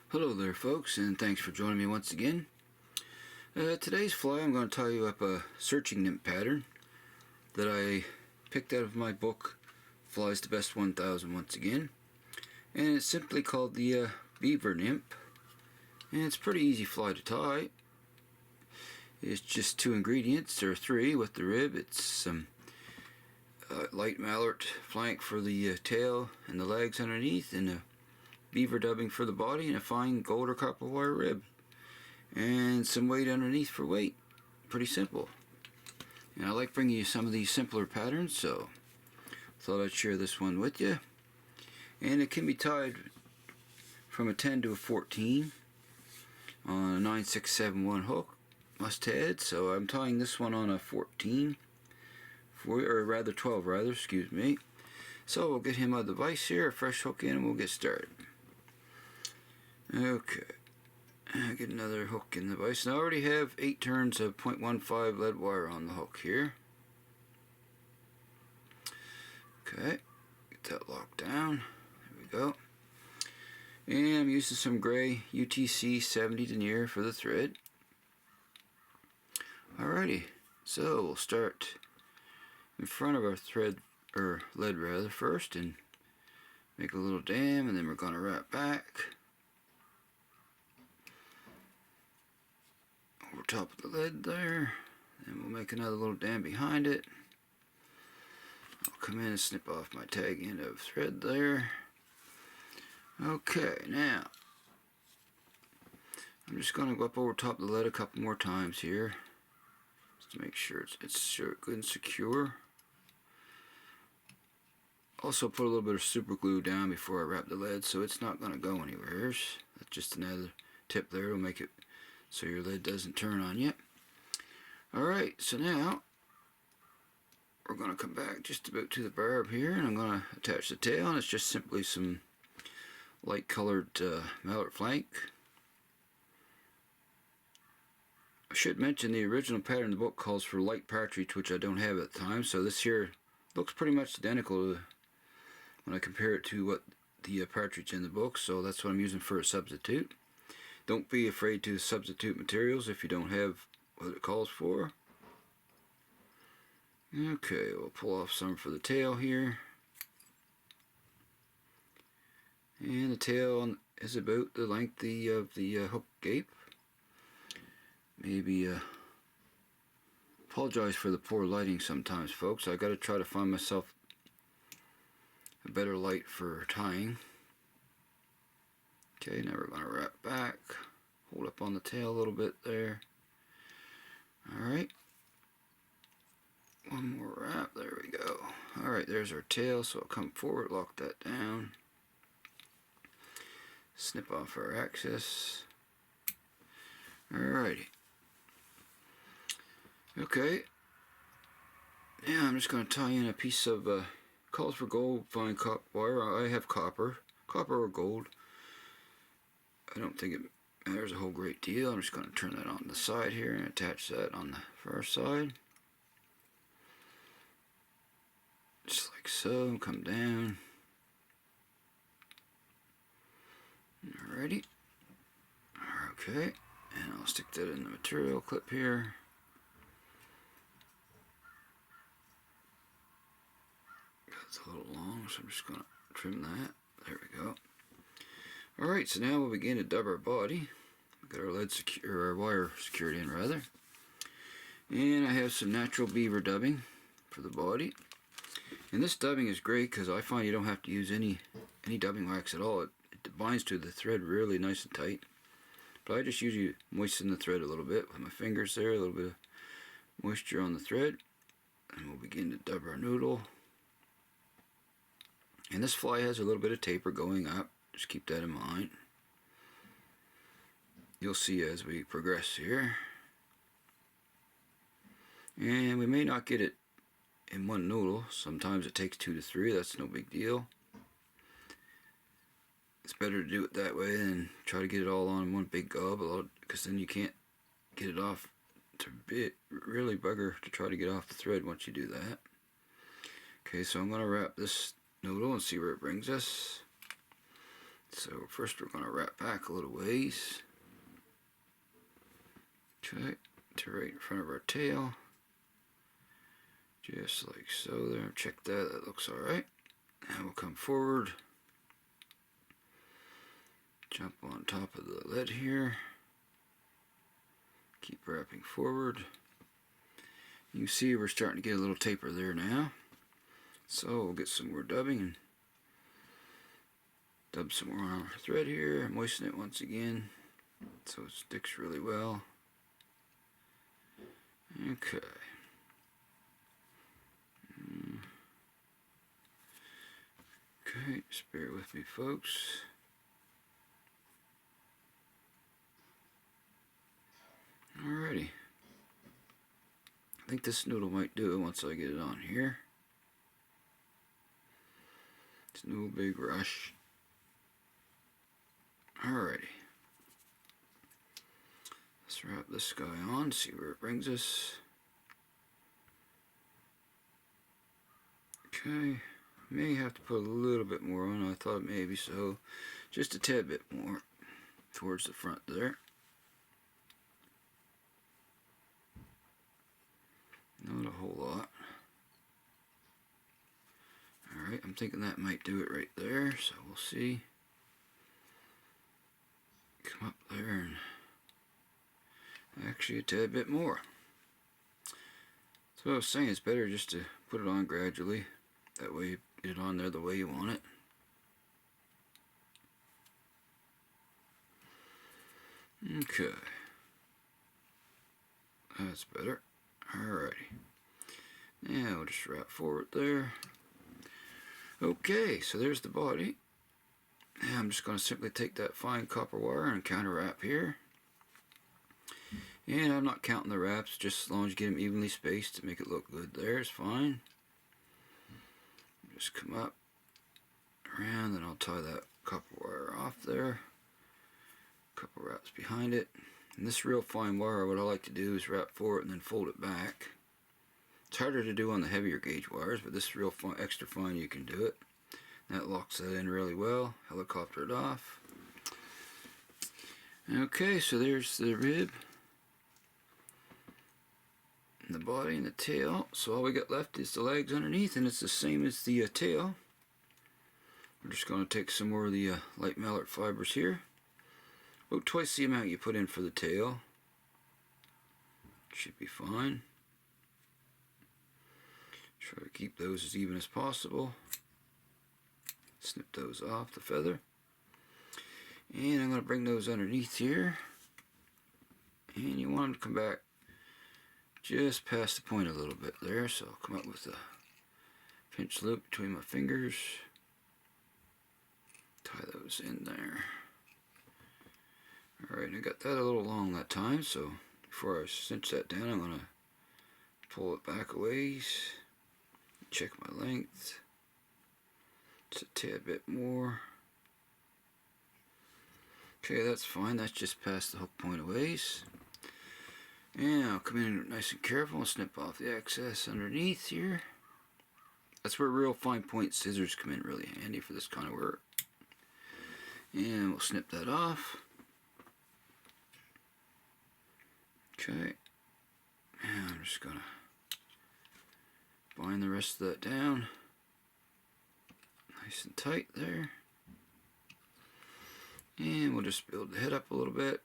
Hello there folks, and thanks for joining me once again. Today's fly I'm going to tie you up a searching nymph pattern that I picked out of my book Flies the Best 1000 once again, and it's simply called the beaver nymph, and it's a pretty easy fly to tie. It's just two ingredients, or three with the rib. It's some light mallard flank for the tail and the legs underneath, and a beaver dubbing for the body, and a fine gold or copper wire rib, and some weight underneath for weight. Pretty simple. And I like bringing you some of these simpler patterns, so thought I'd share this one with you. And it can be tied from a 10 to a 14 on a 9671 hook mustad. So I'm tying this one on a 14, or rather 12 rather, excuse me. So we'll get him out of the vise here, a fresh hook in, and we'll get started. Okay, I'll get another hook in the vise. Now I already have 8 turns of 0.15 lead wire on the hook here. Okay, get that locked down. There we go. And I'm using some gray UTC 70 denier for the thread. Alrighty, so we'll start in front of our thread, or lead rather, first, and make a little dam, and then we're going to wrap back over top of the lead there, and we'll make another little dam behind it. I'll come in and snip off my tag end of thread there. Okay, now I'm just going to go up over top of the lead a couple more times here, just to make sure it's good and secure. Also put a little bit of super glue down before I wrap the lead, so it's not going to go anywhere. That's just another tip there. It'll make it so your lid doesn't turn on you. Alright, so now we're going to come back just about to the barb here, and I'm going to attach the tail, and it's just simply some light colored mallard flank. I should mention the original pattern in the book calls for light partridge, which I don't have at the time, so this here looks pretty much identical to when I compare it to what the partridge in the book, so that's what I'm using for a substitute. Don't be afraid to substitute materials if you don't have what it calls for. Okay, we'll pull off some for the tail here. And the tail is about the length of the hook gape. Maybe apologize for the poor lighting sometimes, folks. I got to try to find myself a better light for tying. Okay, now we're going to wrap back, hold up on the tail a little bit there. Alright, one more wrap, there we go. Alright, there's our tail, so I'll come forward, lock that down, snip off our axis. Alrighty. Okay, now I'm just going to tie in a piece of, calls for gold fine copper wire. I have copper or gold. I don't think it matters a whole great deal. I'm just going to turn that on the side here and attach that on the far side. Just like so, come down. Alrighty. Okay, and I'll stick that in the material clip here. It's a little long, so I'm just going to trim that. There we go. Alright, so now we'll begin to dub our body. We've got our lead our wire secured in rather. And I have some natural beaver dubbing for the body. And this dubbing is great because I find you don't have to use any dubbing wax at all. It binds to the thread really nice and tight. But I just usually moisten the thread a little bit with my fingers there, a little bit of moisture on the thread. And we'll begin to dub our noodle. And this fly has a little bit of taper going up. Just keep that in mind. You'll see as we progress here. And we may not get it in one noodle. Sometimes it takes 2 to 3. That's no big deal. It's better to do it that way than try to get it all on in one big gob, because then you can't get it off. It's really bugger to try to get off the thread once you do that. Okay, so I'm going to wrap this noodle and see where it brings us. So first we're going to wrap back a little ways. Okay, to right in front of our tail. Just like so there. Check that, that looks alright. Now we'll come forward. Jump on top of the lid here. Keep wrapping forward. You can see we're starting to get a little taper there now. So we'll get some more dubbing and dub some more on our thread here. Moisten it once again so it sticks really well. Okay. Okay, just bear with me, folks. Alrighty. I think this noodle might do it once I get it on here. It's no big rush. Alrighty. Let's wrap this guy on, see where it brings us. Okay. May have to put a little bit more on. I thought maybe so. Just a tad bit more towards the front there. Not a whole lot. Alright, I'm thinking that might do it right there, so we'll see. Come up there and actually a tad bit more. So I was saying it's better just to put it on gradually. That way you get it on there the way you want it. Okay. That's better. Alrighty. Now we'll just wrap forward there. Okay, so there's the body. Now I'm just going to simply take that fine copper wire and counter wrap here. And I'm not counting the wraps, just as long as you get them evenly spaced to make it look good there is fine. Just come up, around, and I'll tie that copper wire off there. Couple wraps behind it. And this real fine wire, what I like to do is wrap forward and then fold it back. It's harder to do on the heavier gauge wires, but this real fine, extra fine, you can do it. That locks that in really well. Helicopter it off. Okay, so there's the rib, and the body and the tail. So all we got left is the legs underneath, and it's the same as the tail. We're just going to take some more of the light mallard fibers here. About twice the amount you put in for the tail. Should be fine. Try to keep those as even as possible. Snip those off the feather. And I'm going to bring those underneath here. And you want them to come back just past the point a little bit there. So I'll come up with a pinch loop between my fingers. Tie those in there. Alright, I got that a little long that time, so before I cinch that down, I'm going to pull it back a ways, check my length, just a tad bit more. Okay, that's fine, that's just past the hook point a ways. And I'll come in nice and careful and snip off the excess underneath here. That's where real fine point scissors come in really handy for this kind of work. And we'll snip that off. Okay, and I'm just going to bind the rest of that down nice and tight there. And we'll just build the head up a little bit.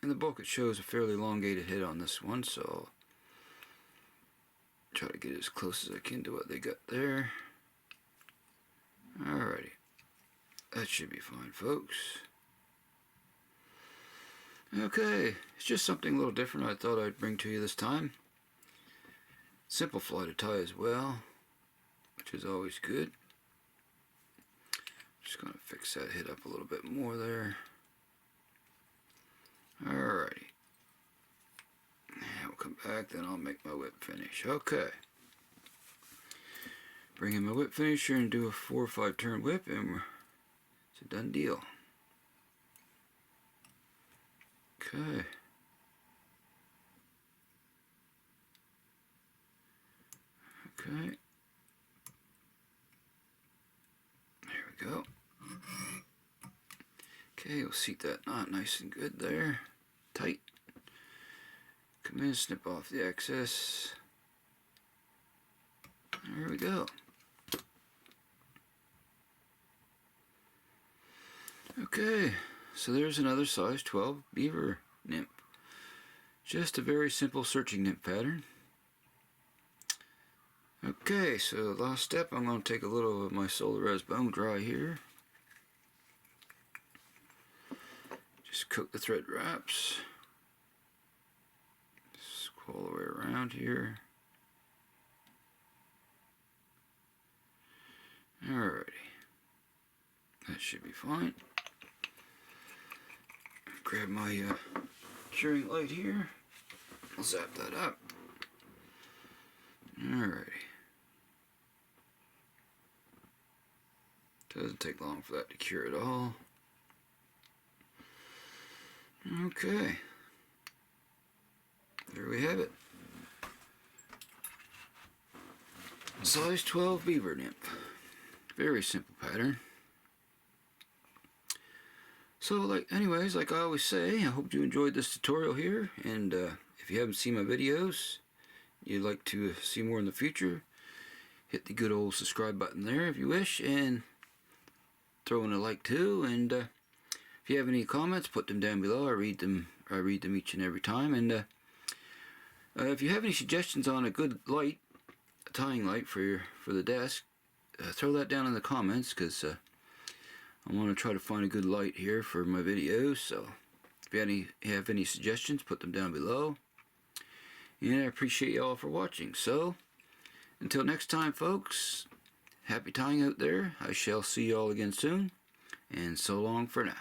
In the book it shows a fairly elongated head on this one, so I'll try to get as close as I can to what they got there. Alrighty, that should be fine, folks. Okay, it's just something a little different I thought I'd bring to you this time. Simple fly to tie as well, which is always good. Just going to fix that head up a little bit more there. Alrighty. Now we'll come back, then I'll make my whip finish. Okay. Bring in my whip finisher and do a 4 or 5 turn whip, and it's a done deal. Okay. Okay. There we go. Okay, we'll seat that knot nice and good there, tight. Come in, snip off the excess. There we go. Okay, so there's another size 12 beaver nymph. Just a very simple searching nymph pattern. Okay, so last step, I'm going to take a little of my solar res bone dry here. Just cook the thread wraps. Just all the way around here. Alrighty. That should be fine. Grab my curing light here. I'll zap that up. Alrighty. Doesn't take long for that to cure at all. Okay. There we have it. Size 12 beaver nymph. Very simple pattern. So, anyways, like I always say, I hope you enjoyed this tutorial here. And if you haven't seen my videos, you'd like to see more in the future, hit the good old subscribe button there if you wish, and throw in a like too. And if you have any comments, put them down below. I read them each and every time. And if you have any suggestions on a good light, a tying light for the desk, throw that down in the comments, because I want to try to find a good light here for my videos. So if you have any suggestions, put them down below. And I appreciate you all for watching. So until next time, folks, happy tying out there. I shall see you all again soon. And so long for now.